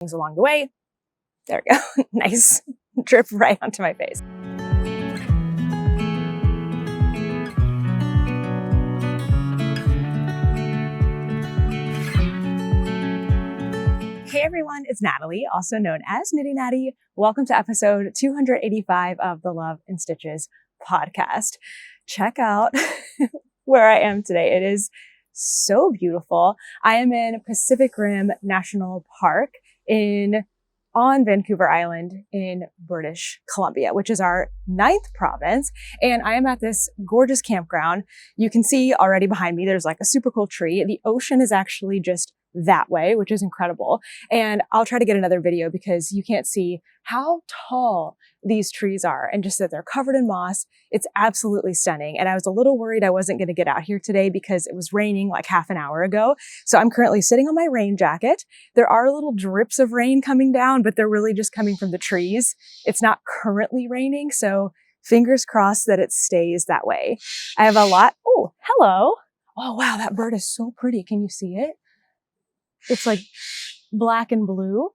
things along the way. There we go. Nice drip right onto my face. Hey everyone, it's Natalie, also known as Nitty Natty. Welcome to episode 285 of the Love and Stitches podcast. Check out where I am today. It is so beautiful. I am in Pacific Rim National Park on Vancouver Island in British Columbia, which is our 9th province. And I am at this gorgeous campground. You can see already behind me, there's like a super cool tree. The ocean is actually just that way, which is incredible. And I'll try to get another video because you can't see how tall these trees are and just that they're covered in moss. It's absolutely stunning. And I was a little worried I wasn't going to get out here today because it was raining like half an hour ago. So I'm currently sitting on my rain jacket. There are little drips of rain coming down, but they're really just coming from the trees. It's not currently raining, so fingers crossed that it stays that way. I have a lot. Oh, hello. Oh, wow. That bird is so pretty. Can you see it? It's like black and blue.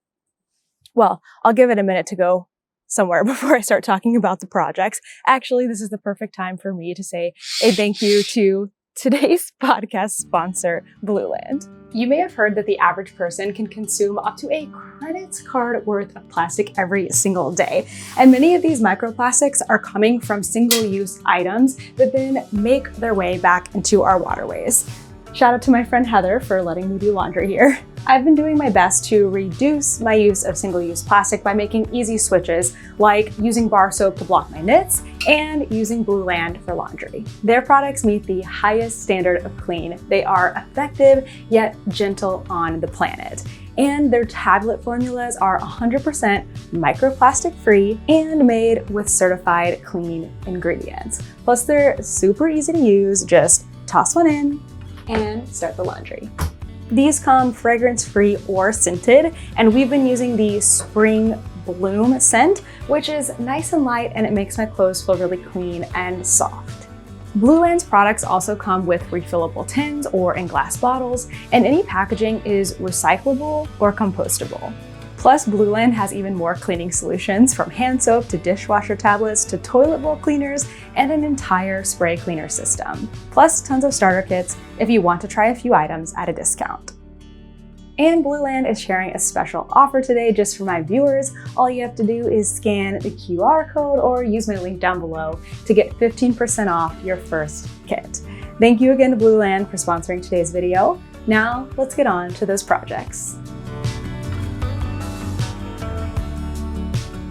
Well, I'll give it a minute to go somewhere before I start talking about the projects. Actually, this is the perfect time for me to say a thank you to today's podcast sponsor, Blueland. You may have heard that the average person can consume up to a credit card worth of plastic every single day. And many of these microplastics are coming from single-use items that then make their way back into our waterways. Shout out to my friend Heather for letting me do laundry here. I've been doing my best to reduce my use of single-use plastic by making easy switches, like using bar soap to block my knits and using Blueland for laundry. Their products meet the highest standard of clean. They are effective yet gentle on the planet. And their tablet formulas are 100% microplastic free and made with certified clean ingredients. Plus they're super easy to use. Just toss one in and start the laundry. These come fragrance-free or scented, and we've been using the Spring Bloom scent, which is nice and light and it makes my clothes feel really clean and soft. Blueland's products also come with refillable tins or in glass bottles, and any packaging is recyclable or compostable. Plus, Blueland has even more cleaning solutions, from hand soap to dishwasher tablets to toilet bowl cleaners and an entire spray cleaner system. Plus, tons of starter kits if you want to try a few items at a discount. And Blueland is sharing a special offer today just for my viewers. All you have to do is scan the QR code or use my link down below to get 15% off your first kit. Thank you again to Blueland for sponsoring today's video. Now, let's get on to those projects.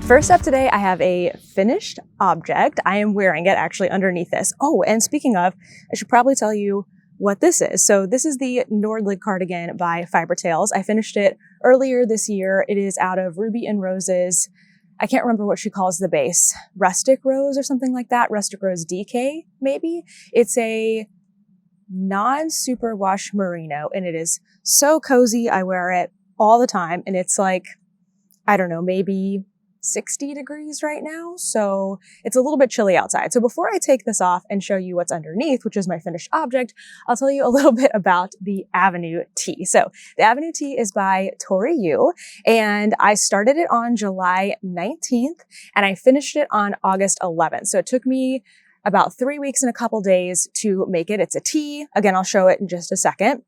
First up today, I have a finished object. I am wearing it actually underneath this. Oh, and speaking of, I should probably tell you what this is. So this is the Nordlig cardigan by Fibertales. I finished it earlier this year. It is out of Ruby and Rose's, I can't remember what she calls the base, Rustic Rose or something like that. Rustic Rose DK, maybe. It's a non-superwash merino and it is so cozy. I wear it all the time and it's like, I don't know, maybe 60 degrees right now, so it's a little bit chilly outside. So before I take this off and show you what's underneath, which is my finished object, I'll tell you a little bit about the Avenue Tee. So the Avenue Tee is by Tori Yu, and I started it on July 19th, and I finished it on August 11th. So it took me about 3 weeks and a couple days to make it. It's a tee. Again, I'll show it in just a second.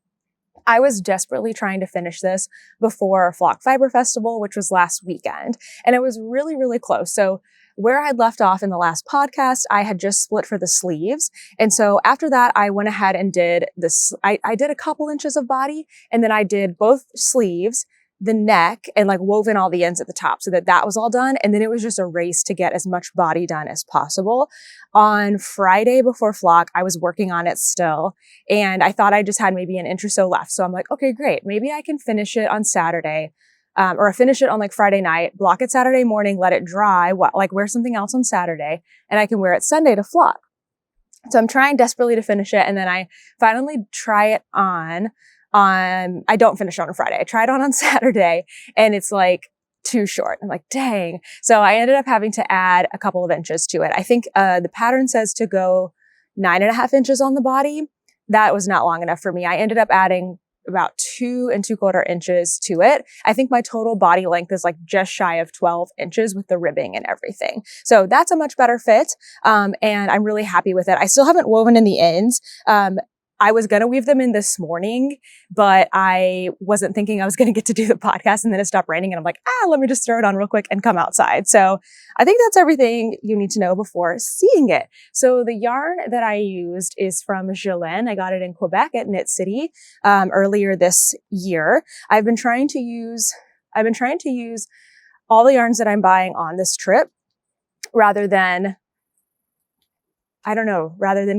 I was desperately trying to finish this before Flock Fiber Festival, which was last weekend. And it was really, really close. So where I'd left off in the last podcast, I had just split for the sleeves. And so after that, I went ahead and did this. I did a couple inches of body and then I did both sleeves, the neck, and like wove in all the ends at the top so that that was all done. And then it was just a race to get as much body done as possible. On Friday before Flock, I was working on it still. And I thought I just had maybe an inch or so left. So I'm like, okay, great. Maybe I can finish it on Saturday. Or finish it on like Friday night, block it Saturday morning, let it dry, like wear something else on Saturday, and I can wear it Sunday to Flock. So I'm trying desperately to finish it. And then I finally try it on, I don't finish it on a Friday. I try it on Saturday and it's like too short. I'm like, dang. So I ended up having to add a couple of inches to it. I think, the pattern says to go 9.5 inches on the body. That was not long enough for me. I ended up adding about 2 2/4 inches to it. I think my total body length is like just shy of 12 inches with the ribbing and everything. So that's a much better fit. And I'm really happy with it. I still haven't woven in the ends. I was going to weave them in this morning, but I wasn't thinking I was going to get to do the podcast, and then it stopped raining and I'm like, let me just throw it on real quick and come outside. So I think that's everything you need to know before seeing it. So the yarn that I used is from Blueland. I got it in Quebec at Knit City, earlier this year. I've been trying to use all the yarns that I'm buying on this trip rather than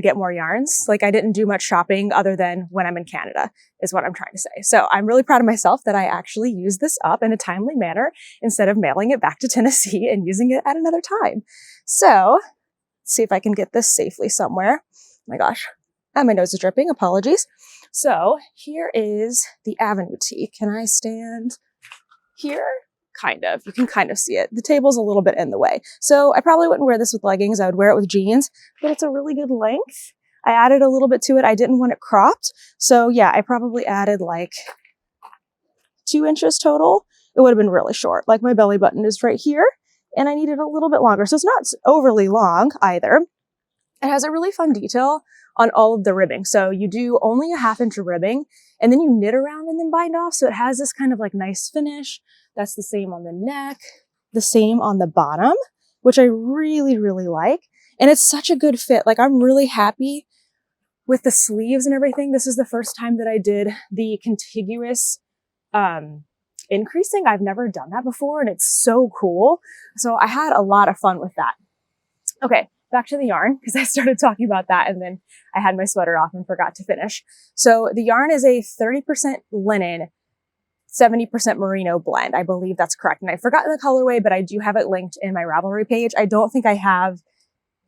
get more yarns. Like, I didn't do much shopping other than when I'm in Canada, is what I'm trying to say. So I'm really proud of myself that I actually used this up in a timely manner instead of mailing it back to Tennessee and using it at another time. So let's see if I can get this safely somewhere. Oh my gosh. My nose is dripping. Apologies. So here is the Avenue tee. Can I stand here? Kind of. You can kind of see it. The table's a little bit in the way. So I probably wouldn't wear this with leggings. I would wear it with jeans, but it's a really good length. I added a little bit to it. I didn't want it cropped. So yeah, I probably added like 2 inches total. It would have been really short. Like, my belly button is right here and I needed a little bit longer. So it's not overly long either. It has a really fun detail on all of the ribbing. So you do only a 1/2 inch of ribbing and then you knit around and then bind off. So it has this kind of like nice finish. That's the same on the neck, the same on the bottom, which I really, really like. And it's such a good fit. Like, I'm really happy with the sleeves and everything. This is the first time that I did the contiguous increasing. I've never done that before and it's so cool. So I had a lot of fun with that. Okay, back to the yarn, because I started talking about that and then I had my sweater off and forgot to finish. So the yarn is a 30% linen, 70% merino blend. I believe that's correct. And I've forgotten the colorway, but I do have it linked in my Ravelry page. I don't think I have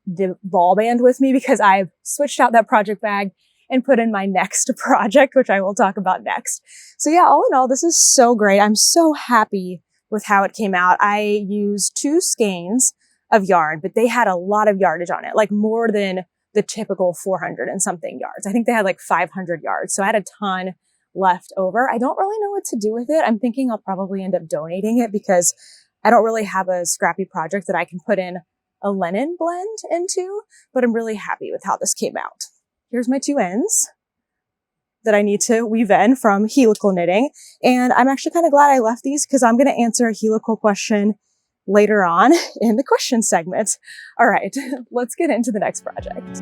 the ball band with me because I've switched out that project bag and put in my next project, which I will talk about next. So yeah, all in all, this is so great. I'm so happy with how it came out. I used 2 skeins of yarn, but they had a lot of yardage on it, like more than the typical 400 and something yards. I think they had like 500 yards. So I had a ton left over. I don't really know what to do with it. I'm thinking I'll probably end up donating it because I don't really have a scrappy project that I can put in a linen blend into, but I'm really happy with how this came out. Here's my 2 ends that I need to weave in from helical knitting. And I'm actually kind of glad I left these because I'm going to answer a helical question later on in the question segment. All right, let's get into the next project.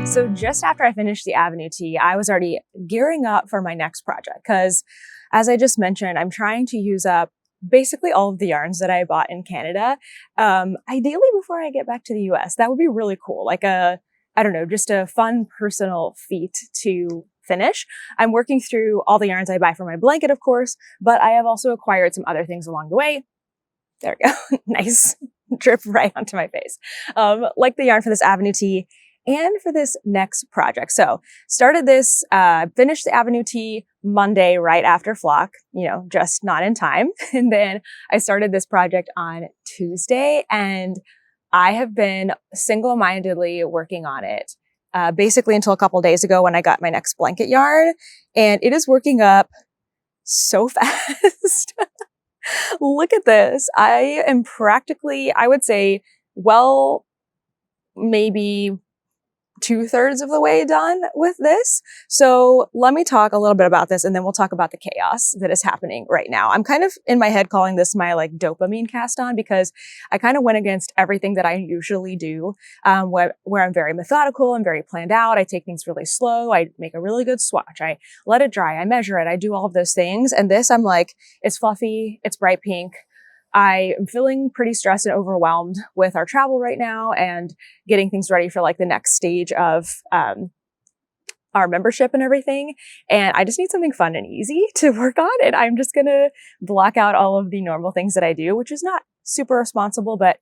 So just after I finished the Avenue tee, I was already gearing up for my next project because, as I just mentioned, I'm trying to use up basically all of the yarns that I bought in Canada, ideally before I get back to the US. That would be really cool. Like just a fun personal feat to finish. I'm working through all the yarns I buy for my blanket, of course, but I have also acquired some other things along the way. There we go. Nice. Drip right onto my face. Like the yarn for this Avenue tee and for this next project. So finished the Avenue tee Monday right after flock, just not in time. And then I started this project on Tuesday and I have been single-mindedly working on it, basically until a couple days ago when I got my next blanket yarn, and it is working up so fast. Look at this. I am practically, I would say, maybe 2/3 of the way done with this. So let me talk a little bit about this and then we'll talk about the chaos that is happening right now. I'm kind of in my head calling this my dopamine cast on because I kind of went against everything that I usually do, where I'm very methodical and very planned out. I take things really slow. I make a really good swatch. I let it dry. I measure it. I do all of those things. And this, I'm like, it's fluffy. It's bright pink. I am feeling pretty stressed and overwhelmed with our travel right now and getting things ready for the next stage of our membership and everything. And I just need something fun and easy to work on. And I'm just going to block out all of the normal things that I do, which is not super responsible, but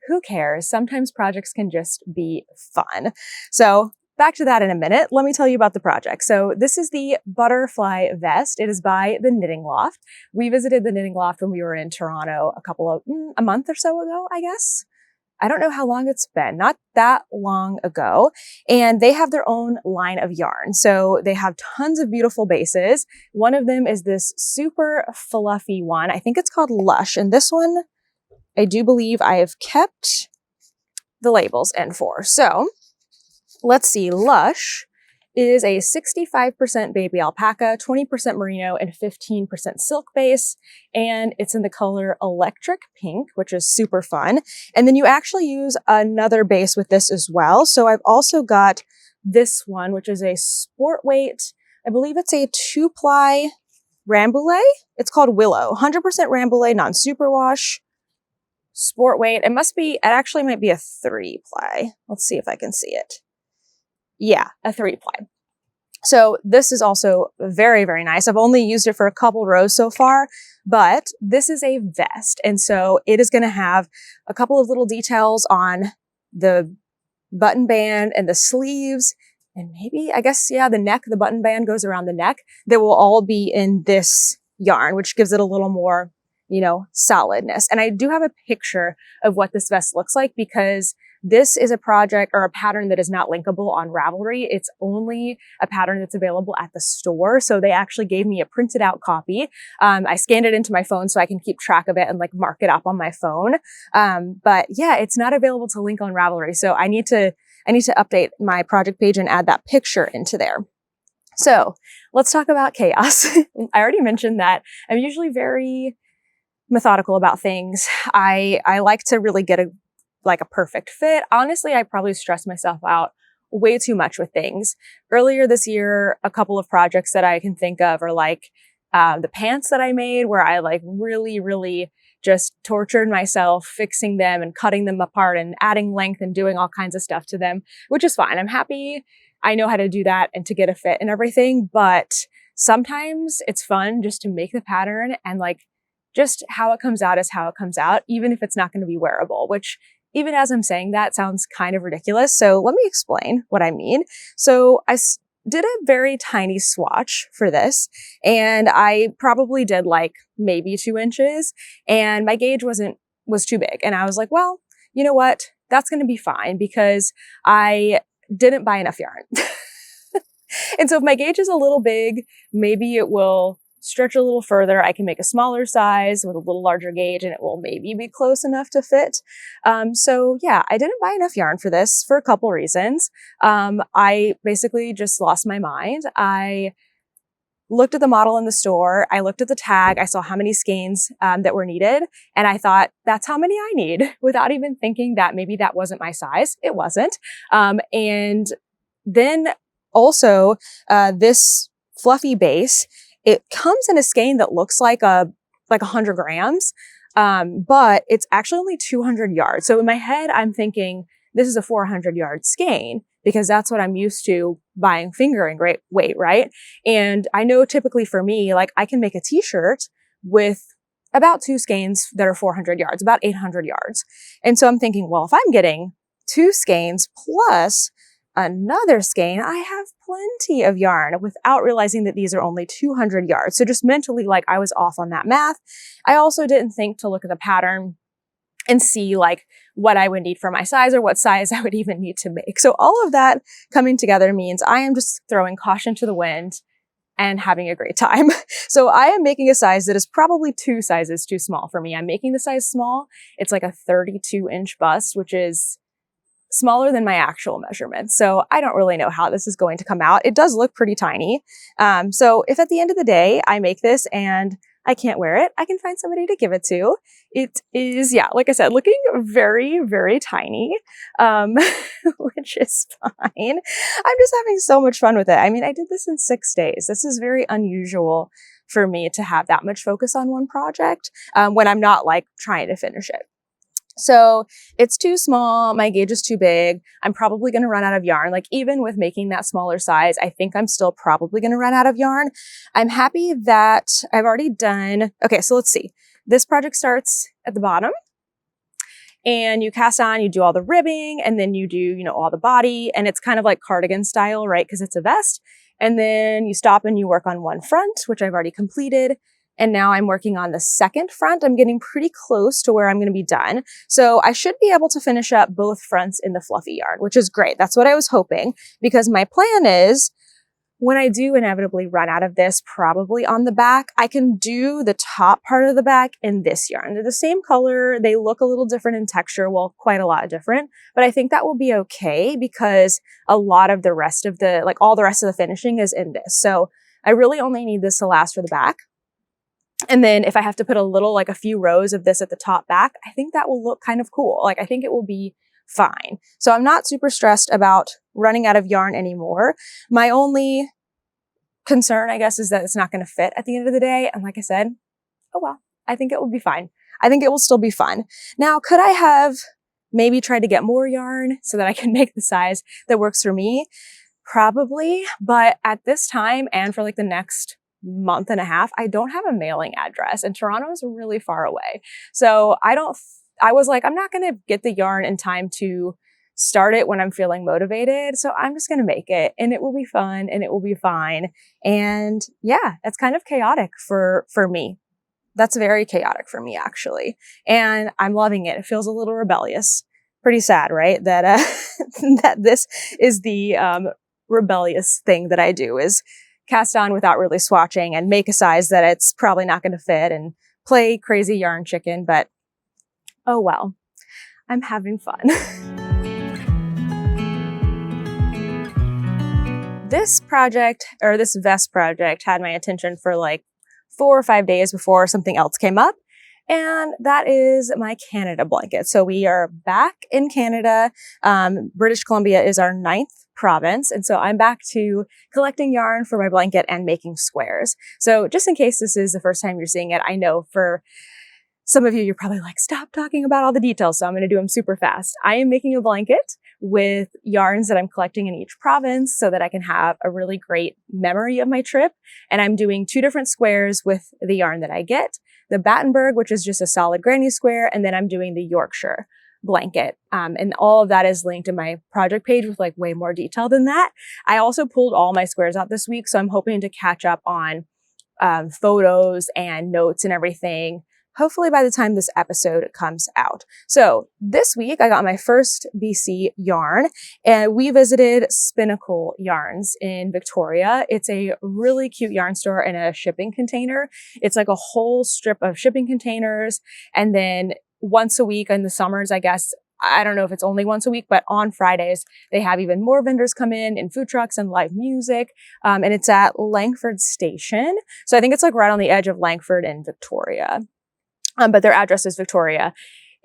who cares? Sometimes projects can just be fun. So back to that in a minute. Let me tell you about the project. So this is the butterfly vest. It is by the Knitting Loft. We visited the Knitting Loft when we were in Toronto a month or so ago, I guess. I don't know how long it's been, not that long ago. And they have their own line of yarn. So they have tons of beautiful bases. One of them is this super fluffy one. I think it's called Lush. And this one, I do believe I have kept the labels in for. So let's see, Lush is a 65% baby alpaca, 20% merino, and 15% silk base. And it's in the color electric pink, which is super fun. And then you actually use another base with this as well. So I've also got this one, which is a sport weight. I believe it's a 2-ply Rambouillet. It's called Willow, 100% Rambouillet, non-superwash, sport weight. It actually might be a 3-ply. Let's see if I can see it. Yeah, a 3-ply. So this is also very, very nice. I've only used it for a couple rows so far, but this is a vest. And so it is going to have a couple of little details on the button band and the sleeves. And maybe, I guess, yeah, the neck, the button band goes around the neck. They will all be in this yarn, which gives it a little more, solidness. And I do have a picture of what this vest looks like because this is a project or a pattern that is not linkable on Ravelry. It's only a pattern that's available at the store. So they actually gave me a printed out copy. I scanned it into my phone so I can keep track of it and mark it up on my phone. But yeah, it's not available to link on Ravelry. So I need to update my project page and add that picture into there. So let's talk about chaos. I already mentioned that I'm usually very methodical about things. I like to really get a perfect fit. Honestly, I probably stress myself out way too much with things. Earlier this year, a couple of projects that I can think of are the pants that I made where I really, really just tortured myself fixing them and cutting them apart and adding length and doing all kinds of stuff to them, which is fine. I'm happy I know how to do that and to get a fit and everything. But sometimes it's fun just to make the pattern and just how it comes out is how it comes out, even if it's not going to be wearable, which even as I'm saying that sounds kind of ridiculous. So let me explain what I mean. So I did a very tiny swatch for this and I probably did maybe 2 inches and my gauge was too big. And I was like, well, you know what? That's going to be fine because I didn't buy enough yarn. And so if my gauge is a little big, maybe it will stretch a little further. I can make a smaller size with a little larger gauge and it will maybe be close enough to fit. So yeah, I didn't buy enough yarn for this for a couple reasons. I basically just lost my mind. I looked at the model in the store. I looked at the tag. I saw how many skeins that were needed. And I thought, that's how many I need without even thinking that maybe that wasn't my size. It wasn't. And then also this fluffy base, it comes in a skein that looks like 100 grams, but it's actually only 200 yards. So in my head, I'm thinking this is a 400 yard skein because that's what I'm used to buying fingering weight, right? And I know typically for me, I can make a t-shirt with about 2 skeins that are 400 yards, about 800 yards. And so I'm thinking, well, if I'm getting 2 skeins plus another skein, I have plenty of yarn without realizing that these are only 200 yards. So just mentally, I was off on that math. I also didn't think to look at the pattern and see what I would need for my size or what size I would even need to make. So all of that coming together means I am just throwing caution to the wind and having a great time. So I am making a size that is probably 2 sizes too small for me. I'm making the size small. It's a 32-inch bust, which is smaller than my actual measurements. So I don't really know how this is going to come out. It does look pretty tiny. So if at the end of the day I make this and I can't wear it, I can find somebody to give it to. It is, yeah, like I said, looking very, very tiny, which is fine. I'm just having so much fun with it. I mean, I did this in 6 days. This is very unusual for me to have that much focus on one project when I'm not trying to finish it. So it's too small. My gauge is too big. I'm probably going to run out of yarn. Even with making that smaller size, I think I'm still probably going to run out of yarn. I'm happy that I've already done. Okay, so let's see. This project starts at the bottom and you cast on, you do all the ribbing and then you do, all the body, and it's kind of like cardigan style, right? Because it's a vest. And then you stop and you work on one front, which I've already completed. And now I'm working on the second front. I'm getting pretty close to where I'm going to be done. So I should be able to finish up both fronts in the fluffy yarn, which is great. That's what I was hoping, because my plan is when I do inevitably run out of this, probably on the back, I can do the top part of the back in this yarn. They're the same color. They look a little different in texture. Well, quite a lot different, but I think that will be okay because a lot of the rest of the, like all the rest of the finishing is in this. So I really only need this to last for the back. And then if I have to put a little, like a few rows of this at the top back, I think that will look kind of cool. Like I think it will be fine. So I'm not super stressed about running out of yarn anymore. My only concern, I guess, is that it's not going to fit at the end of the day. And like I said, oh well, I think it will be fine. I think it will still be fun. Now, could I have maybe tried to get more yarn so that I can make the size that works for me? Probably. But at this time and for like the next month and a half, I don't have a mailing address and Toronto is really far away. So I was like, I'm not going to get the yarn in time to start it when I'm feeling motivated. So I'm just going to make it and it will be fun and it will be fine. And yeah, it's kind of chaotic for me. That's very chaotic for me, actually. And I'm loving it. It feels a little rebellious. Pretty sad, right? That, that this is the, rebellious thing that I do, is cast on without really swatching and make a size that it's probably not going to fit and play crazy yarn chicken. But oh well, I'm having fun. This project, or this vest project, had my attention for like 4 or 5 days before something else came up. And that is my Canada blanket. So we are back in Canada. British Columbia is our 9th province. And so I'm back to collecting yarn for my blanket and making squares. So just in case this is the first time you're seeing it, I know for some of you, you're probably like, stop talking about all the details. So I'm going to do them super fast. I am making a blanket with yarns that I'm collecting in each province so that I can have a really great memory of my trip. And I'm doing 2 different squares with the yarn that I get. The Battenberg, which is just a solid granny square, and then I'm doing the Yorkshire blanket. And all of that is linked in my project page with like way more detail than that. I also pulled all my squares out this week, so I'm hoping to catch up on photos and notes and everything, hopefully by the time this episode comes out. So this week I got my first BC yarn and we visited Spinnacle Yarns in Victoria. It's a really cute yarn store in a shipping container. It's like a whole strip of shipping containers. And then once a week in the summers, I guess, I don't know if it's only once a week, but on Fridays, they have even more vendors come in food trucks and live music. And it's at Langford Station. So I think it's like right on the edge of Langford and Victoria. But their address is Victoria.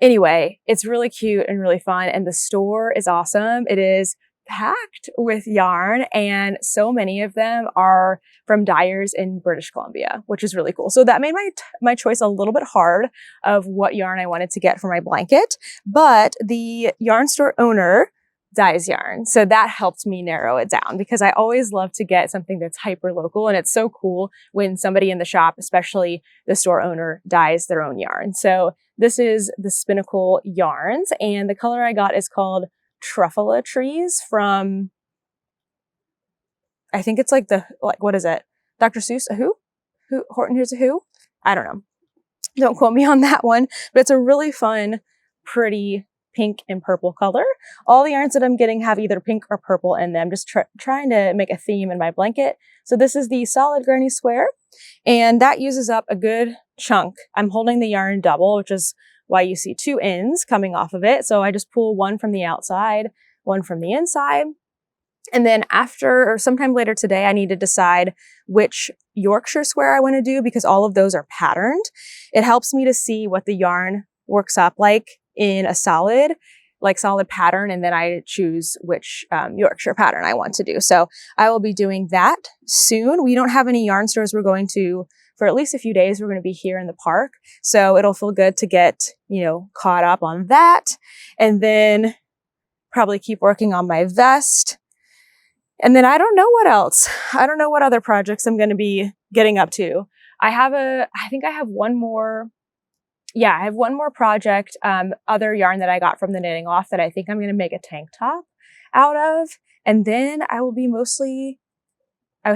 Anyway, it's really cute and really fun. And the store is awesome. It is packed with yarn and so many of them are from dyers in British Columbia, which is really cool. So that made my choice a little bit hard of what yarn I wanted to get for my blanket, but the yarn store owner dyes yarn. So that helped me narrow it down because I always love to get something that's hyper local. And it's so cool when somebody in the shop, especially the store owner, dyes their own yarn. So this is the Spinnacle Yarns and the color I got is called Truffula Trees from, I think it's like what is it? Dr. Seuss, a Who? Horton Hears a Who? I don't know. Don't quote me on that one, but it's a really fun, pretty pink and purple color. All the yarns that I'm getting have either pink or purple in them, just trying to make a theme in my blanket. So this is the solid granny square and that uses up a good chunk. I'm holding the yarn double, which is why you see 2 ends coming off of it. So I just pull one from the outside, one from the inside. And then after, or sometime later today, I need to decide which Yorkshire square I want to do because all of those are patterned. It helps me to see what the yarn works up like in a solid pattern. And then I choose which Yorkshire pattern I want to do. So I will be doing that soon. We don't have any yarn stores we're going to for at least a few days. We're going to be here in the park. So it'll feel good to get, caught up on that and then probably keep working on my vest. And then I don't know what else. I don't know what other projects I'm going to be getting up to. I think I have one more. Yeah, I have one more project, other yarn that I got from the Knitting Loft that I think I'm going to make a tank top out of. And then I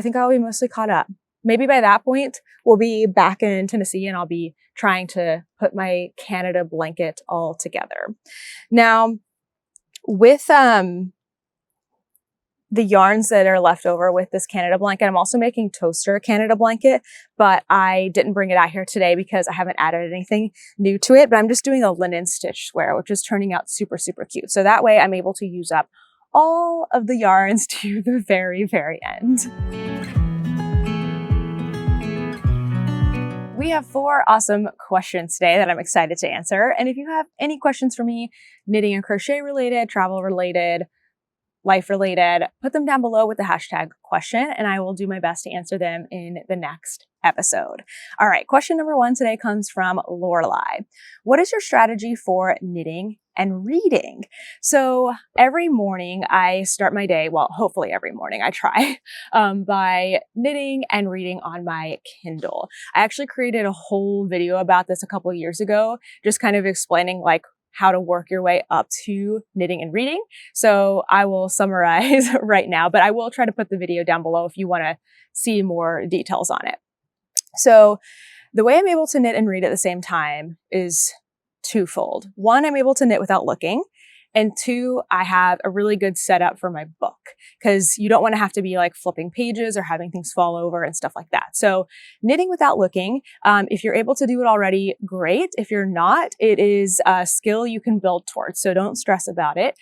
think I'll be mostly caught up. maybe by that point, we'll be back in Tennessee and I'll be trying to put my Canada blanket all together. Now, with the yarns that are left over with this Canada blanket, I'm also making toaster Canada blanket, but I didn't bring it out here today because I haven't added anything new to it, but I'm just doing a linen stitch square, which is turning out super, super cute. So that way I'm able to use up all of the yarns to the very, very end. We have 4 awesome questions today that I'm excited to answer. And if you have any questions for me, knitting and crochet related, travel related, life related, put them down below with the hashtag question, and I will do my best to answer them in the next episode. All right, question number 1 today comes from Lorelei. What is your strategy for knitting and reading? So every morning I start my day, well, hopefully every morning I try, by knitting and reading on my Kindle. I actually created a whole video about this a couple of years ago, just kind of explaining like how to work your way up to knitting and reading. So I will summarize right now, but I will try to put the video down below if you want to see more details on it. So the way I'm able to knit and read at the same time is twofold. 1, I'm able to knit without looking. And 2, I have a really good setup for my book because you don't want to have to be like flipping pages or having things fall over and stuff like that. So knitting without looking, if you're able to do it already, great. If you're not, it is a skill you can build towards. So don't stress about it.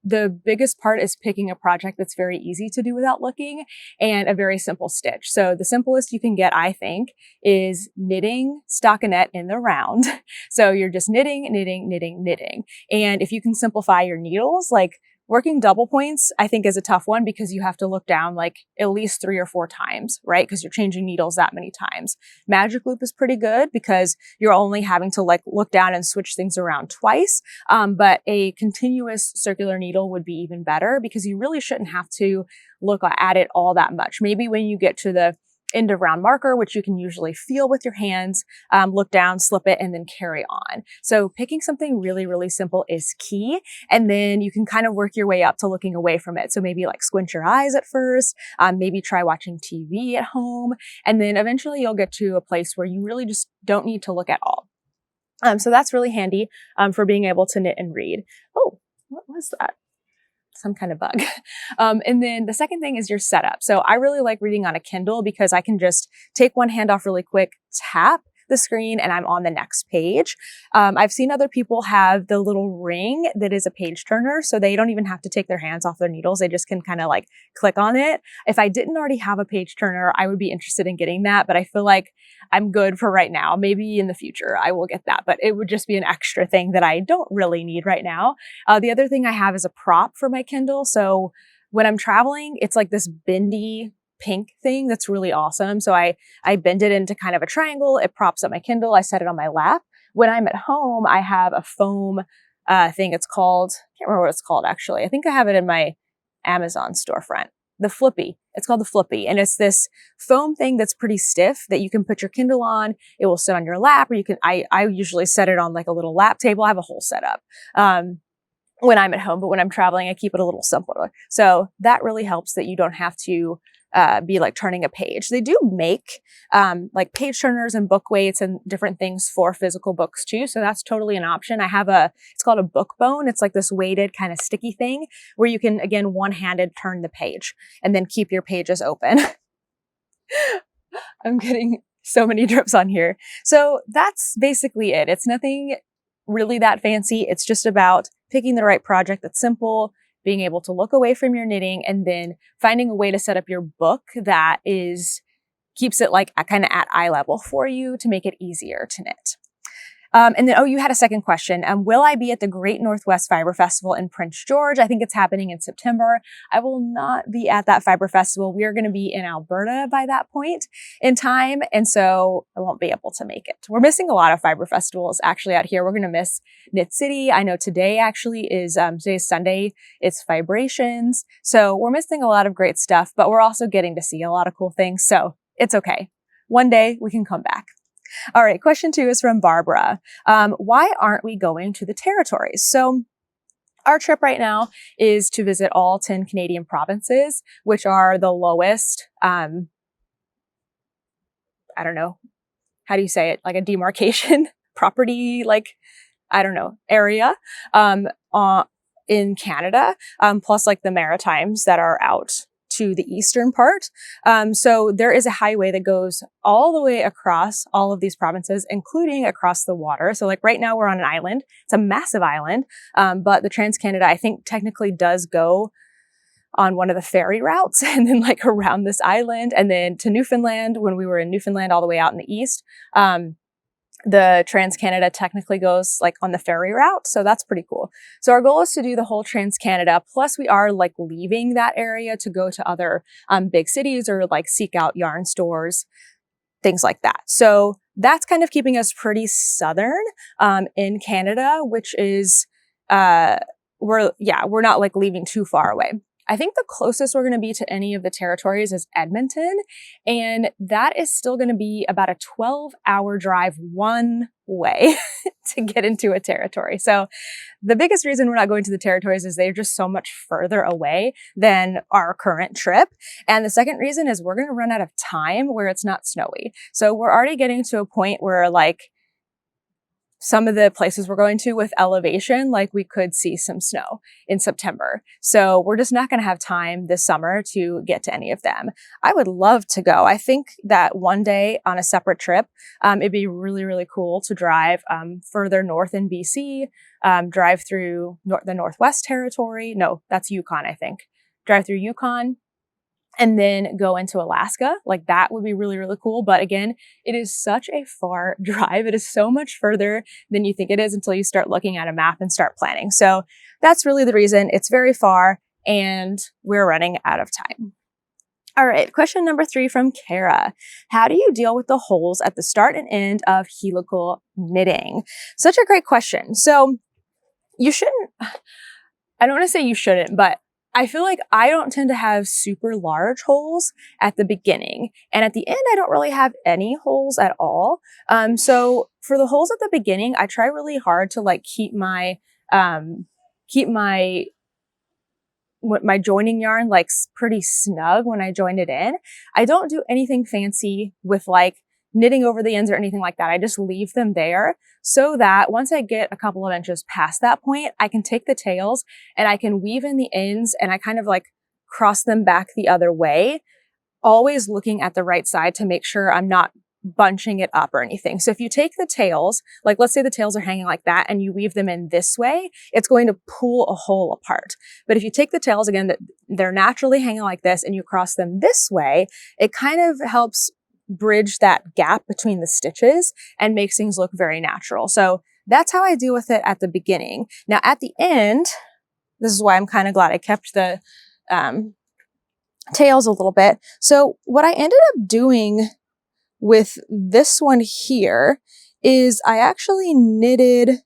The biggest part is picking a project that's very easy to do without looking and a very simple stitch. So the simplest you can get, I think, is knitting stockinette in the round. So you're just knitting, knitting, knitting, knitting. And if you can simplify your needles, like working double points, I think is a tough one because you have to look down like at least 3 or 4 times, right? Because you're changing needles that many times. Magic loop is pretty good because you're only having to like look down and switch things around twice. But a continuous circular needle would be even better because you really shouldn't have to look at it all that much. Maybe when you get to the end of round marker, which you can usually feel with your hands, look down, slip it, and then carry on. So picking something really, really simple is key. And then you can kind of work your way up to looking away from it. So maybe like squint your eyes at first, maybe try watching TV at home. And then eventually you'll get to a place where you really just don't need to look at all. So that's really handy, for being able to knit and read. Oh, what was that? Some kind of bug. And then the second thing is your setup. So I really like reading on a Kindle because I can just take one hand off really quick, tap the screen, and I'm on the next page. I've seen other people have the little ring that is a page turner, so they don't even have to take their hands off their needles. They just can kind of like click on it. If I didn't already have a page turner, I would be interested in getting that, but I feel like I'm good for right now. Maybe in the future I will get that, but it would just be an extra thing that I don't really need right now. The other thing I have is a prop for my Kindle. So when I'm traveling, it's like this bendy pink thing that's really awesome. So I bend it into kind of a triangle. It props up my Kindle. I set it on my lap. When I'm at home, I have a foam thing. It's called, I can't remember what it's called actually. I think I have it in my Amazon storefront. The Flippy. It's called the Flippy. And it's this foam thing that's pretty stiff that you can put your Kindle on. It will sit on your lap, or you can, I usually set it on like a little lap table. I have a whole setup. When I'm at home, but when I'm traveling, I keep it a little simpler. So that really helps that you don't have to be like turning a page. They do make like page turners and book weights and different things for physical books too. So that's totally an option. I have it's called a book bone. It's like this weighted kind of sticky thing where you can, again, one-handed turn the page and then keep your pages open. I'm getting so many drips on here. So that's basically it. It's nothing really that fancy. It's just about picking the right project that's simple, being able to look away from your knitting, and then finding a way to set up your book that keeps it like kind of at eye level for you to make it easier to knit. And then, you had a second question. Will I be at the Great Northwest Fiber Festival in Prince George? I think it's happening in September. I will not be at that fiber festival. We are going to be in Alberta by that point in time. And so I won't be able to make it. We're missing a lot of fiber festivals actually out here. We're going to miss Knit City. I know today actually is, today's Sunday. It's Vibrations. So we're missing a lot of great stuff, but we're also getting to see a lot of cool things. So it's okay. One day we can come back. All right. Question 2 is from Barbara. Why aren't we going to the territories? So our trip right now is to visit all 10 Canadian provinces, which are the lowest I don't know, how do you say it? Like a demarcation property, like, I don't know, area, in Canada, plus like the Maritimes that are out to the eastern part. So there is a highway that goes all the way across all of these provinces, including across the water. So like right now we're on an island. It's a massive island. But the Trans-Canada, I think technically does go on one of the ferry routes and then like around this island and then to Newfoundland when we were in Newfoundland all the way out in the east. The Trans-Canada technically goes like on the ferry route. So that's pretty cool. So our goal is to do the whole Trans-Canada. Plus we are like leaving that area to go to other big cities or like seek out yarn stores, things like that. So that's kind of keeping us pretty southern in Canada, which is, we're not like leaving too far away. I think the closest we're going to be to any of the territories is Edmonton, and that is still going to be about a 12-hour drive one way to get into a territory. So the biggest reason we're not going to the territories is they're just so much further away than our current trip. And the second reason is we're going to run out of time where it's not snowy. So we're already getting to a point where like some of the places we're going to with elevation, like we could see some snow in September. So we're just not going to have time this summer to get to any of them. I would love to go. I think that one day on a separate trip, it'd be really, really cool to drive further north in BC, drive through the Northwest Territory. No, that's Yukon, I think. Drive through Yukon, and then go into Alaska. Like that would be really, really cool. But again, it is such a far drive. It is so much further than you think it is until you start looking at a map and start planning. So that's really the reason. It's very far and we're running out of time. All right, question number 3 from Kara. How do you deal with the holes at the start and end of helical knitting? Such a great question. So you shouldn't, I don't want to say you shouldn't, but I feel like I don't tend to have super large holes at the beginning. And at the end, I don't really have any holes at all. So for the holes at the beginning, I try really hard to like keep my joining yarn like pretty snug when I join it in. I don't do anything fancy with like knitting over the ends or anything like that. I just leave them there so that once I get a couple of inches past that point, I can take the tails and I can weave in the ends and I kind of like cross them back the other way, always looking at the right side to make sure I'm not bunching it up or anything. So if you take the tails, like let's say the tails are hanging like that and you weave them in this way, it's going to pull a hole apart. But if you take the tails again, they're naturally hanging like this and you cross them this way, it kind of helps bridge that gap between the stitches and makes things look very natural. So that's how I deal with it at the beginning. Now at the end, this is why I'm kind of glad I kept the tails a little bit. So what I ended up doing with this one here is I actually knitted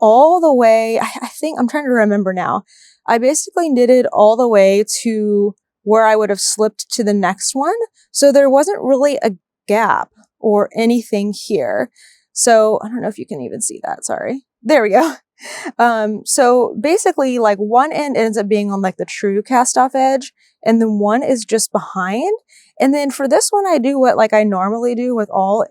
all the way, I think, I'm trying to remember now. I basically knitted all the way to where I would have slipped to the next one. So there wasn't really a gap or anything here. So I don't know if you can even see that. Sorry. There we go. So basically like one end ends up being on like the true cast off edge and then one is just behind. And then for this one, I do what like I normally do with all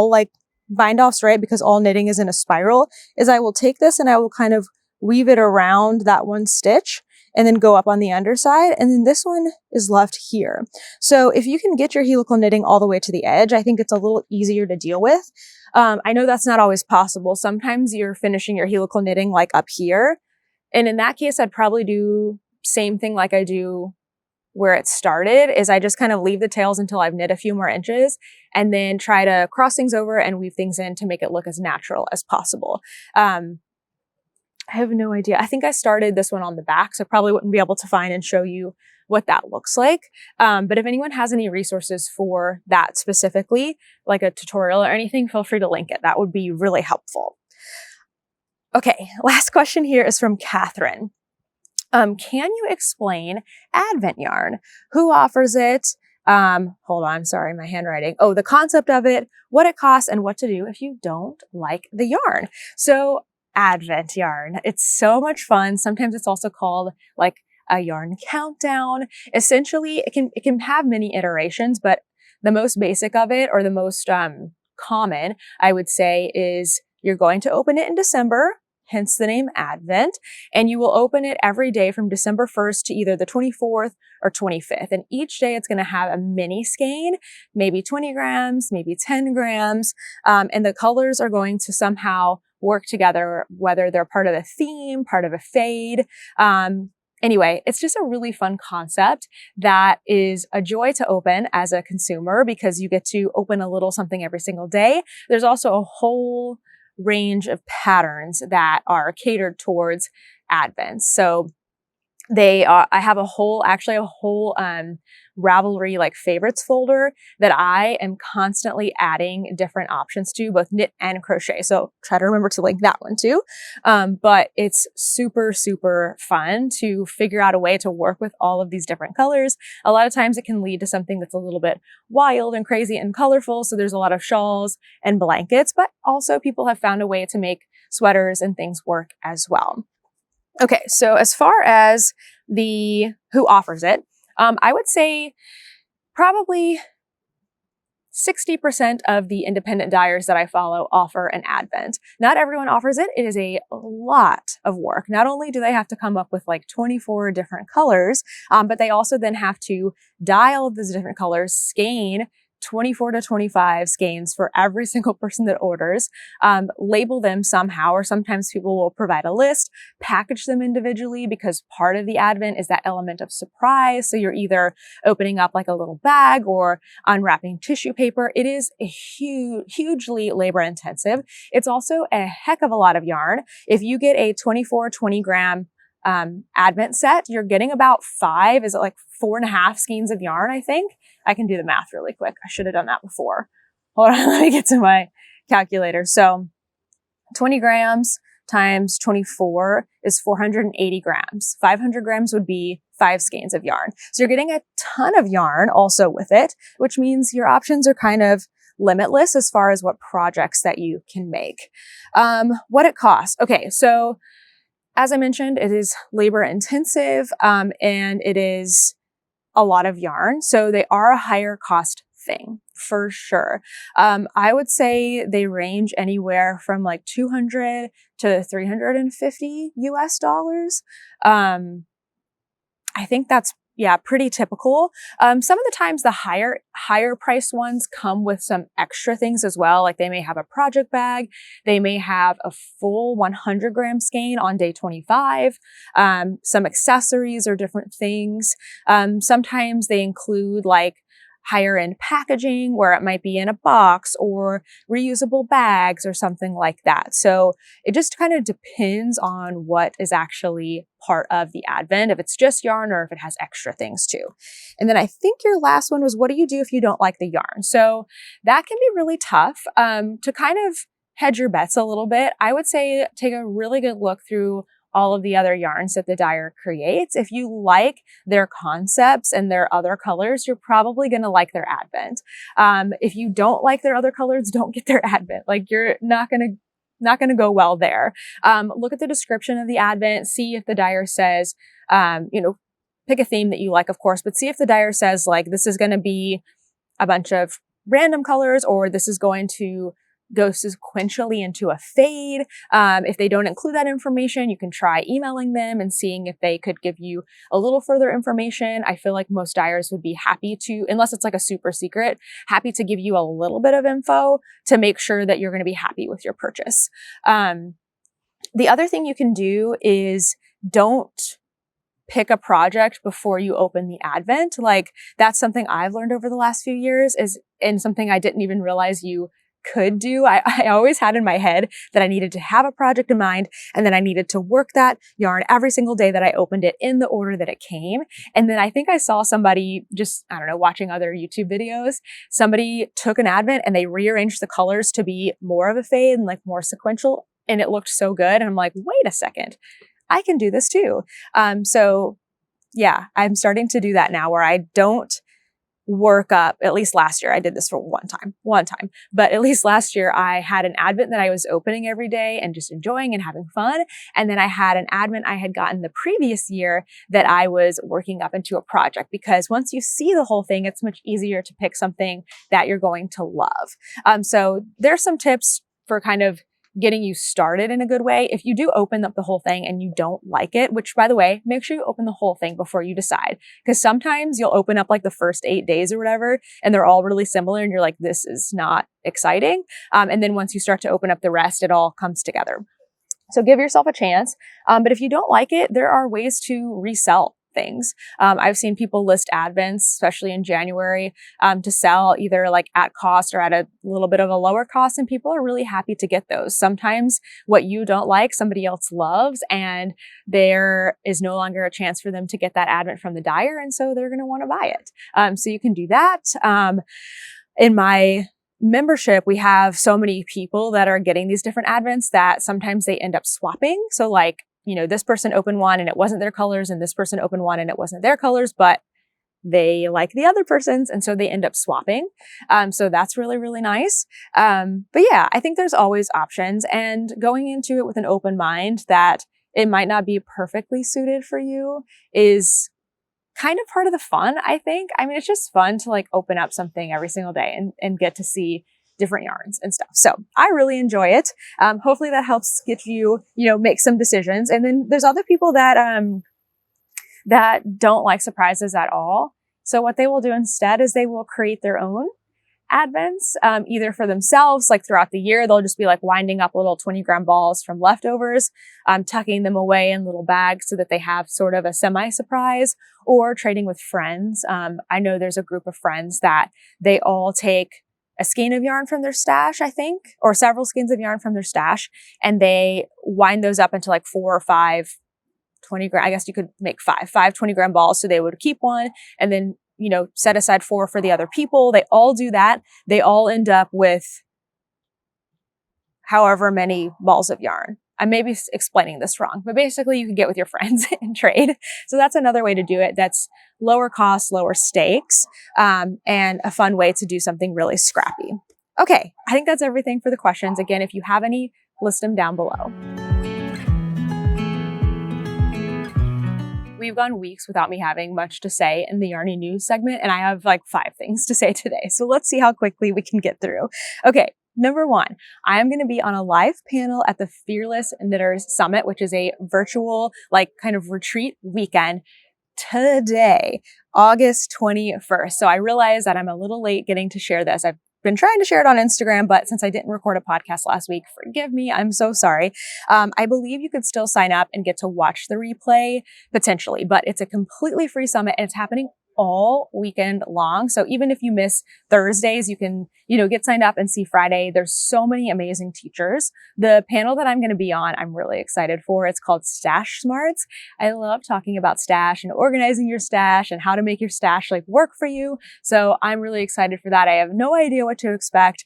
like bind offs, right? Because all knitting is in a spiral, is I will take this and I will kind of weave it around that one stitch and then go up on the underside. And then this one is left here. So if you can get your helical knitting all the way to the edge, I think it's a little easier to deal with. I know that's not always possible. Sometimes you're finishing your helical knitting like up here. And in that case, I'd probably do same thing like I do where it started, is I just kind of leave the tails until I've knit a few more inches and then try to cross things over and weave things in to make it look as natural as possible. I have no idea. I think I started this one on the back, so I probably wouldn't be able to find and show you what that looks like. But if anyone has any resources for that specifically, like a tutorial or anything, feel free to link it. That would be really helpful. Okay, last question here is from Catherine. Can you explain Advent yarn? Who offers it? Hold on, sorry, my handwriting. Oh, the concept of it, what it costs, and what to do if you don't like the yarn. So Advent yarn. It's so much fun. Sometimes it's also called like a yarn countdown. Essentially, it can have many iterations, but the most basic of it, or the most common, I would say, is you're going to open it in December, hence the name Advent, and you will open it every day from December 1st to either the 24th or 25th. And each day it's going to have a mini skein, maybe 20 grams, maybe 10 grams, and the colors are going to somehow work together, whether they're part of a theme, part of a fade. Anyway, it's just a really fun concept that is a joy to open as a consumer because you get to open a little something every single day. There's also a whole range of patterns that are catered towards Advent. So I have a whole Ravelry like favorites folder that I am constantly adding different options to, both knit and crochet. So try to remember to link that one too. But it's super, super fun to figure out a way to work with all of these different colors. A lot of times it can lead to something that's a little bit wild and crazy and colorful. So there's a lot of shawls and blankets, but also people have found a way to make sweaters and things work as well. Okay, so as far as who offers it, I would say probably 60% of the independent dyers that I follow offer an Advent. Not everyone offers it. It is a lot of work. Not only do they have to come up with like 24 different colors, but they also then have to dye all of those different colors, skein 24 to 25 skeins for every single person that orders, label them somehow, or sometimes people will provide a list, package them individually because part of the Advent is that element of surprise. So you're either opening up like a little bag or unwrapping tissue paper. It is a hugely labor intensive. It's also a heck of a lot of yarn. If you get a 20 gram Advent set, you're getting about 4.5 skeins of yarn, I think. I can do the math really quick. I should have done that before. Hold on, let me get to my calculator. So 20 grams times 24 is 480 grams. 500 grams would be 5 skeins of yarn. So you're getting a ton of yarn also with it, which means your options are kind of limitless as far as what projects that you can make. What it costs. Okay, so as I mentioned, it is labor intensive, and it is a lot of yarn. So they are a higher cost thing for sure. I would say they range anywhere from like 200 to 350 US dollars. I think that's pretty typical. Some of the times the higher priced ones come with some extra things as well. Like they may have a project bag. They may have a full 100 gram skein on day 25. Some accessories or different things. Sometimes they include like higher end packaging where it might be in a box or reusable bags or something like that. So it just kind of depends on what is actually part of the Advent, if it's just yarn or if it has extra things too. And then I think your last one was, what do you do if you don't like the yarn? So that can be really tough. To kind of hedge your bets a little bit, I would say take a really good look through all of the other yarns that the dyer creates. If you like their concepts and their other colors, you're probably going to like their Advent. If you don't like their other colors, don't get their Advent. Like you're not going to go well there. Look at the description of the Advent, see if the dyer says, pick a theme that you like, of course, but see if the dyer says like, this is going to be a bunch of random colors, or this is going to go sequentially into a fade. If they don't include that information, you can try emailing them and seeing if they could give you a little further information. I feel like most dyers would be happy to, unless it's like a super secret, happy to give you a little bit of info to make sure that you're going to be happy with your purchase. The other thing you can do is don't pick a project before you open the Advent. Like that's something I've learned over the last few years and something I didn't even realize you could do. I always had in my head that I needed to have a project in mind and then I needed to work that yarn every single day that I opened it in the order that it came. And then I think I saw somebody just, watching other YouTube videos, somebody took an Advent and they rearranged the colors to be more of a fade and like more sequential. And it looked so good. And I'm like, wait a second, I can do this too. So yeah, I'm starting to do that now where I don't work up, at least last year, I did this for one time, but at least last year I had an advent that I was opening every day and just enjoying and having fun. And then I had an advent I had gotten the previous year that I was working up into a project, because once you see the whole thing, it's much easier to pick something that you're going to love. So there's some tips for kind of getting you started in a good way. If you do open up the whole thing and you don't like it, which by the way, make sure you open the whole thing before you decide. Because sometimes you'll open up like the first 8 days or whatever, and they're all really similar and you're like, this is not exciting. And then once you start to open up the rest, it all comes together. So give yourself a chance. But if you don't like it, there are ways to resell things. I've seen people list advents, especially in January, to sell either like at cost or at a little bit of a lower cost, and people are really happy to get those. Sometimes what you don't like, somebody else loves, and there is no longer a chance for them to get that advent from the dyer, and so they're going to want to buy it. So you can do that. In my membership, we have so many people that are getting these different advents that sometimes they end up swapping. So like, this person opened one and it wasn't their colors, and this person opened one and it wasn't their colors, but they like the other person's. And so they end up swapping. So that's really, really nice. But yeah, I think there's always options, and going into it with an open mind that it might not be perfectly suited for you is kind of part of the fun, I think. I mean, it's just fun to like open up something every single day and get to see different yarns and stuff. So I really enjoy it. Hopefully that helps get you, make some decisions. And then there's other people that, that don't like surprises at all. So what they will do instead is they will create their own advents, either for themselves, like throughout the year, they'll just be like winding up little 20-gram balls from leftovers, tucking them away in little bags so that they have sort of a semi-surprise, or trading with friends. I know there's a group of friends that they all take a skein of yarn from their stash, I think, or several skeins of yarn from their stash, and they wind those up into like 4 or 5 20-gram, I guess you could make 5 20-gram balls. So they would keep one and then, set aside 4 for the other people. They all do that. They all end up with however many balls of yarn. I may be explaining this wrong, but basically you can get with your friends and trade. So that's another way to do it. That's lower cost, lower stakes, and a fun way to do something really scrappy. Okay, I think that's everything for the questions. Again, if you have any, list them down below. We've gone weeks without me having much to say in the Yarny News segment, and I have like 5 things to say today. So let's see how quickly we can get through. Okay. Number 1, I am going to be on a live panel at the Fearless Knitters Summit, which is a virtual, like kind of retreat weekend today, August 21st. So I realize that I'm a little late getting to share this. I've been trying to share it on Instagram, but since I didn't record a podcast last week, forgive me. I'm so sorry. I believe you could still sign up and get to watch the replay potentially, but it's a completely free summit and it's happening all weekend long. So even if you miss Thursdays, you can, get signed up and see Friday. There's so many amazing teachers. The panel that I'm going to be on, I'm really excited for. It's called Stash Smarts. I love talking about stash and organizing your stash and how to make your stash like work for you. So I'm really excited for that. I have no idea what to expect.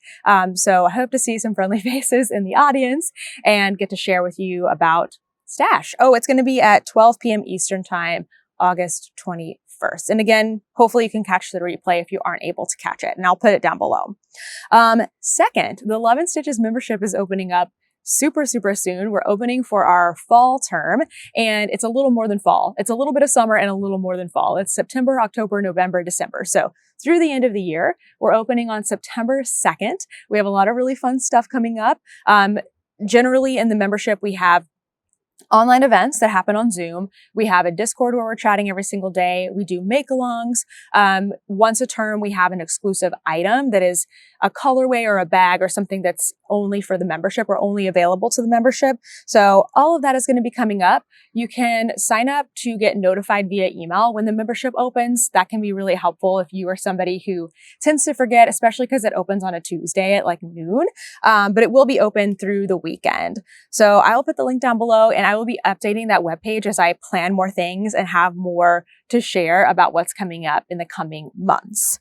So I hope to see some friendly faces in the audience and get to share with you about stash. Oh, it's going to be at 12 p.m. Eastern time, August 21st. And again, hopefully you can catch the replay if you aren't able to catch it, and I'll put it down below. Second, the Love and Stitches membership is opening up super, super soon. We're opening for our fall term, and it's a little more than fall. It's a little bit of summer and a little more than fall. It's September, October, November, December. So through the end of the year, we're opening on September 2nd. We have a lot of really fun stuff coming up. Generally in the membership, we have online events that happen on Zoom. We have a Discord where we're chatting every single day. We do make-alongs. Once a term, we have an exclusive item that is a colorway or a bag or something that's only for the membership or only available to the membership. So all of that is going to be coming up. You can sign up to get notified via email when the membership opens. That can be really helpful if you are somebody who tends to forget, especially because it opens on a Tuesday at like noon. But it will be open through the weekend. So I'll put the link down below, and I will be updating that webpage as I plan more things and have more to share about what's coming up in the coming months.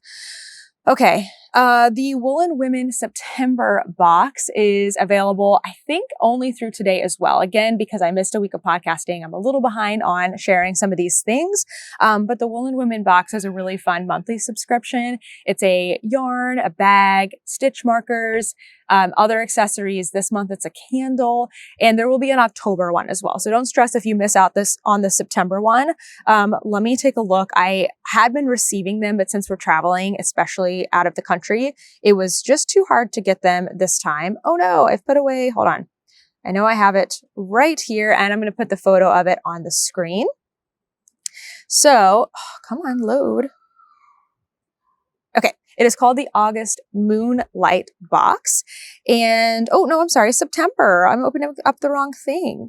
Okay, The Woolen Women September box is available, I think, only through today as well. Again, because I missed a week of podcasting, I'm a little behind on sharing some of these things. But the Woolen Women box is a really fun monthly subscription. It's a yarn, a bag, stitch markers, other accessories. This month it's a candle, and there will be an October one as well. So don't stress if you miss out on the September one. Let me take a look. I had been receiving them, but since we're traveling, especially out of the country, it was just too hard to get them this time. Oh no, I've put away, hold on. I know I have it right here, and I'm going to put the photo of it on the screen. So, come on, load. Okay. It is called the August Moonlight box. And, oh no, I'm sorry, September. I'm opening up the wrong thing.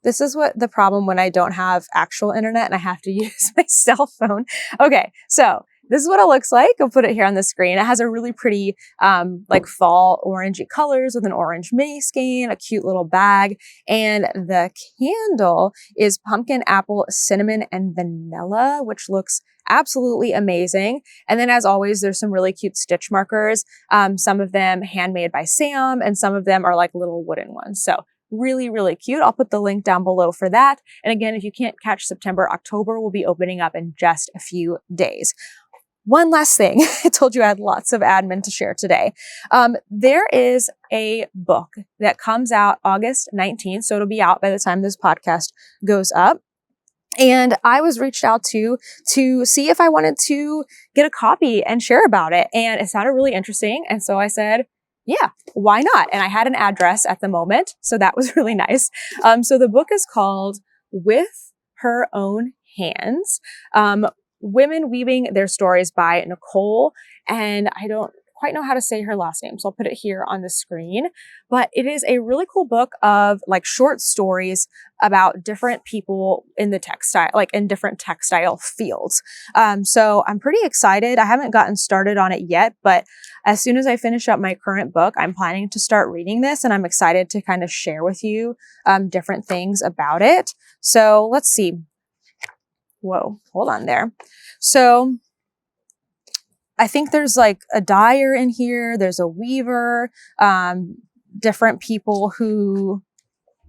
This is what the problem when I don't have actual internet and I have to use my cell phone. Okay, so this is what it looks like. I'll put it here on the screen. It has a really pretty, like fall orangey colors with an orange mini skein, a cute little bag. And the candle is pumpkin, apple, cinnamon, and vanilla, which looks absolutely amazing. And then as always, there's some really cute stitch markers. Some of them handmade by Sam, and some of them are like little wooden ones. So really, really cute. I'll put the link down below for that. And again, if you can't catch September, October will be opening up in just a few days. One last thing. I told you I had lots of admin to share today. There is a book that comes out August 19th. So it'll be out by the time this podcast goes up. And I was reached out to see if I wanted to get a copy and share about it. And it sounded really interesting. And so I said, yeah, why not? And I had an address at the moment. So that was really nice. So the book is called With Her Own Hands. Women Weaving Their Stories by Nicole. And I don't quite know how to say her last name, so I'll put it here on the screen. But it is a really cool book of like short stories about different people in the textile, like in different textile fields. So I'm pretty excited. I haven't gotten started on it yet, but as soon as I finish up my current book, I'm planning to start reading this, and I'm excited to kind of share with you different things about it. So let's see. Whoa, hold on there. So I think there's like a dyer in here. There's a weaver, different people who,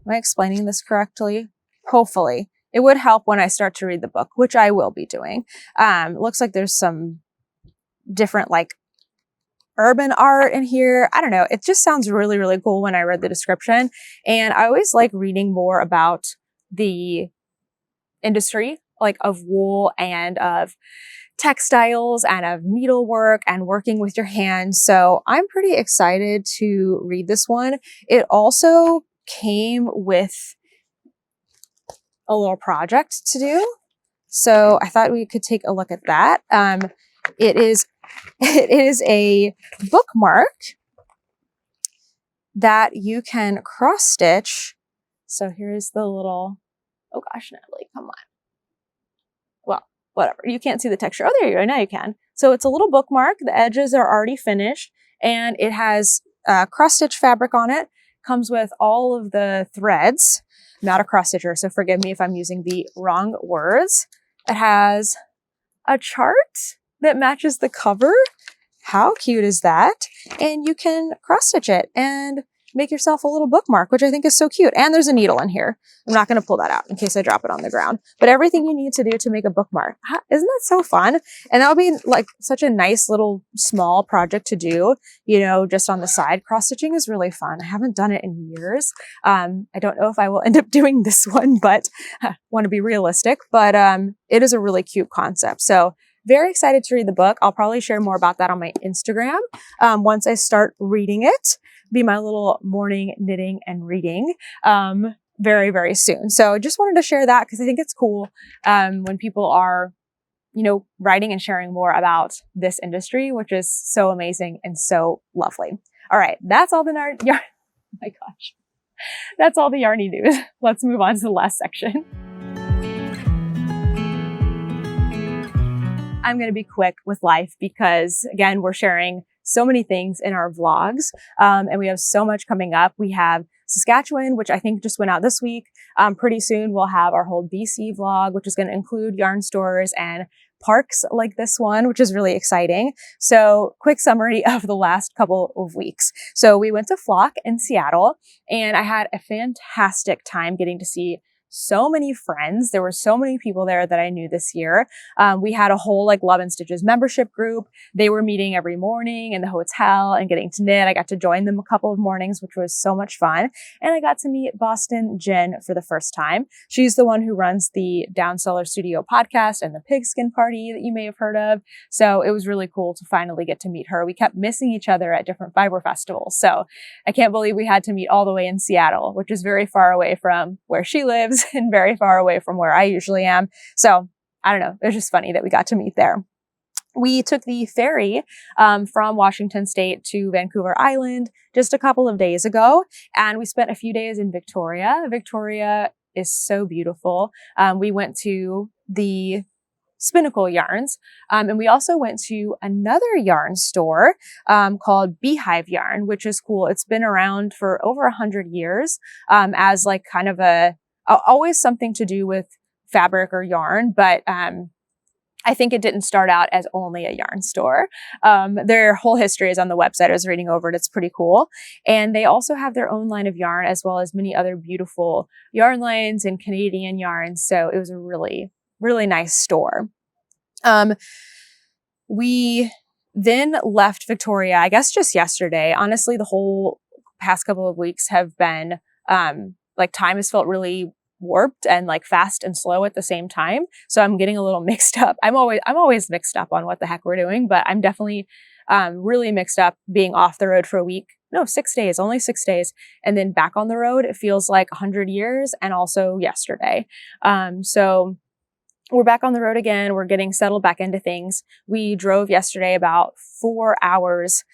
am I explaining this correctly? Hopefully. It would help when I start to read the book, which I will be doing. Looks like there's some different like urban art in here. I don't know. It just sounds really, really cool when I read the description. And I always like reading more about the industry, like of wool and of textiles and of needlework and working with your hands. So I'm pretty excited to read this one. It also came with a little project to do. So I thought we could take a look at that. It is a bookmark that you can cross stitch. So here's the little, oh gosh, Natalie, come on. Well, whatever. You can't see the texture. Oh, there you go. Now you can. So it's a little bookmark. The edges are already finished, and it has cross-stitch fabric on it. Comes with all of the threads. I'm not a cross-stitcher, so forgive me if I'm using the wrong words. It has a chart that matches the cover. How cute is that? And you can cross-stitch it and make yourself a little bookmark, which I think is so cute. And there's a needle in here. I'm not going to pull that out in case I drop it on the ground. But everything you need to do to make a bookmark. Isn't that so fun? And that would be like such a nice little small project to do, you know, just on the side. Cross-stitching is really fun. I haven't done it in years. I don't know if I will end up doing this one, but want to be realistic. But it is a really cute concept. So very excited to read the book. I'll probably share more about that on my Instagram once I start reading it. Be my little morning knitting and reading very, very soon. So just wanted to share that because I think it's cool when people are, you know, writing and sharing more about this industry, which is so amazing and so lovely. All right, that's all the yarn. Oh my gosh, that's all the yarny news. Let's move on to the last section. I'm going to be quick with life because, again, we're sharing so many things in our vlogs, and we have so much coming up. We have Saskatchewan, which I think just went out this week. Pretty soon we'll have our whole BC vlog, which is going to include yarn stores and parks like this one, which is really exciting. So quick summary of the last couple of weeks. So we went to Flock in Seattle, and I had a fantastic time getting to see so many friends. There were so many people there that I knew this year. We had a whole like Love and Stitches membership group. They were meeting every morning in the hotel and getting to knit. I got to join them a couple of mornings, which was so much fun. And I got to meet Boston Jen for the first time. She's the one who runs the Downseller Studio podcast and the Pigskin Party that you may have heard of. So it was really cool to finally get to meet her. We kept missing each other at different fiber festivals. So I can't believe we had to meet all the way in Seattle, which is very far away from where she lives and very far away from where I usually am. So I don't know. It was just funny that we got to meet there. We took the ferry from Washington State to Vancouver Island just a couple of days ago, and we spent a few days in Victoria. Victoria is so beautiful. We went to the Spinnacle Yarns, and we also went to another yarn store called Beehive Yarn, which is cool. It's been around for over 100 years as like kind of always something to do with fabric or yarn, but I think it didn't start out as only a yarn store. Their whole history is on the website. I was reading over it. It's pretty cool. And they also have their own line of yarn, as well as many other beautiful yarn lines and Canadian yarns. So it was a really, really nice store. We then left Victoria, I guess just yesterday. Honestly, the whole past couple of weeks have been, like time has felt really warped and like fast and slow at the same time. So I'm getting a little mixed up. I'm always mixed up on what the heck we're doing, but I'm definitely, really mixed up being off the road for a week. No, 6 days, only 6 days. And then back on the road, it feels like 100 years and also yesterday. So we're back on the road again. We're getting settled back into things. We drove yesterday about 4 hours,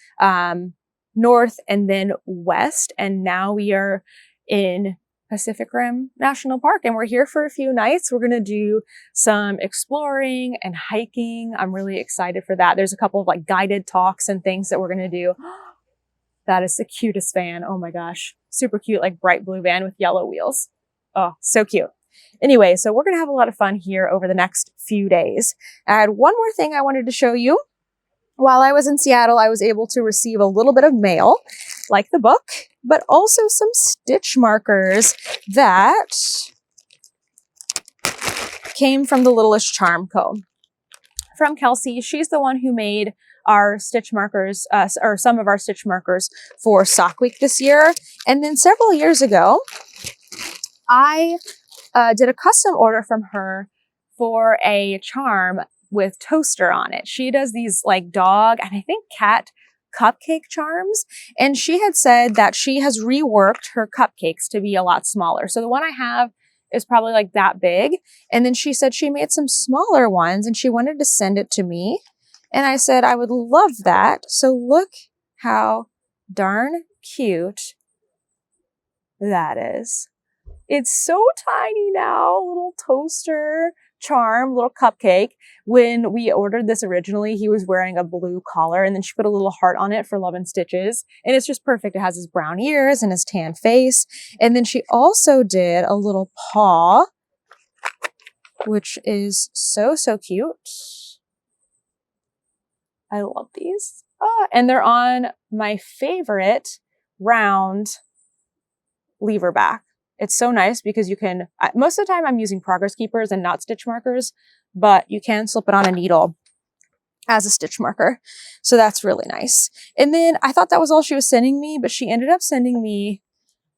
north and then west. And now we are in Pacific Rim National Park, and we're here for a few nights. We're going to do some exploring and hiking. I'm really excited for that. There's a couple of like guided talks and things that we're going to do. That is the cutest van. Oh my gosh. Super cute, like bright blue van with yellow wheels. Oh, so cute. Anyway, so we're going to have a lot of fun here over the next few days. I had one more thing I wanted to show you. While I was in Seattle, I was able to receive a little bit of mail, like the book, but also some stitch markers that came from the Littlest Charm Co. From Kelsey. She's the one who made our stitch markers, or some of our stitch markers for Sock Week this year. And then several years ago, I did a custom order from her for a charm with toaster on it. She does these like dog and I think cat cupcake charms. And she had said that she has reworked her cupcakes to be a lot smaller. So the one I have is probably like that big. And then she said she made some smaller ones and she wanted to send it to me. And I said, I would love that. So look how darn cute that is. It's so tiny now, little toaster charm, little cupcake. When we ordered this originally, he was wearing a blue collar and then she put a little heart on it for Love and Stitches. And it's just perfect. It has his brown ears and his tan face. And then she also did a little paw, which is so, so cute. I love these. And they're on my favorite round lever back. It's so nice because you can, most of the time I'm using progress keepers and not stitch markers, but you can slip it on a needle as a stitch marker. So that's really nice. And then I thought that was all she was sending me, but she ended up sending me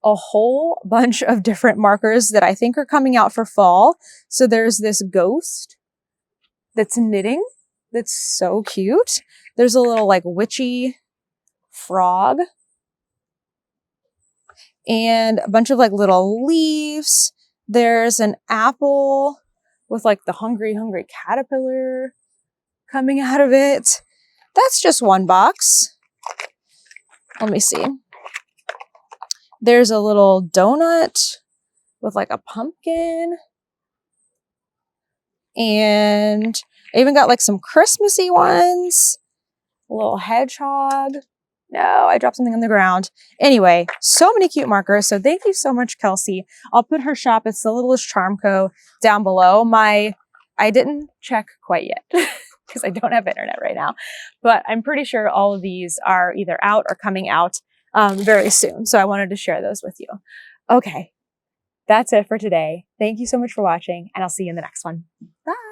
a whole bunch of different markers that I think are coming out for fall. So there's this ghost that's knitting. That's so cute. There's a little like witchy frog. And a bunch of like little leaves. There's an apple with like the hungry, hungry caterpillar coming out of it. That's just one box. Let me see. There's a little donut with like a pumpkin. And I even got like some Christmassy ones. A little hedgehog. No, I dropped something on the ground. Anyway, so many cute markers. So thank you so much, Kelsey. I'll put her shop, it's the Littlest Charm Co. down below. My I didn't check quite yet because I don't have internet right now, but I'm pretty sure all of these are either out or coming out very soon. So I wanted to share those with you. Okay, that's it for today. Thank you so much for watching, and I'll see you in the next one. Bye.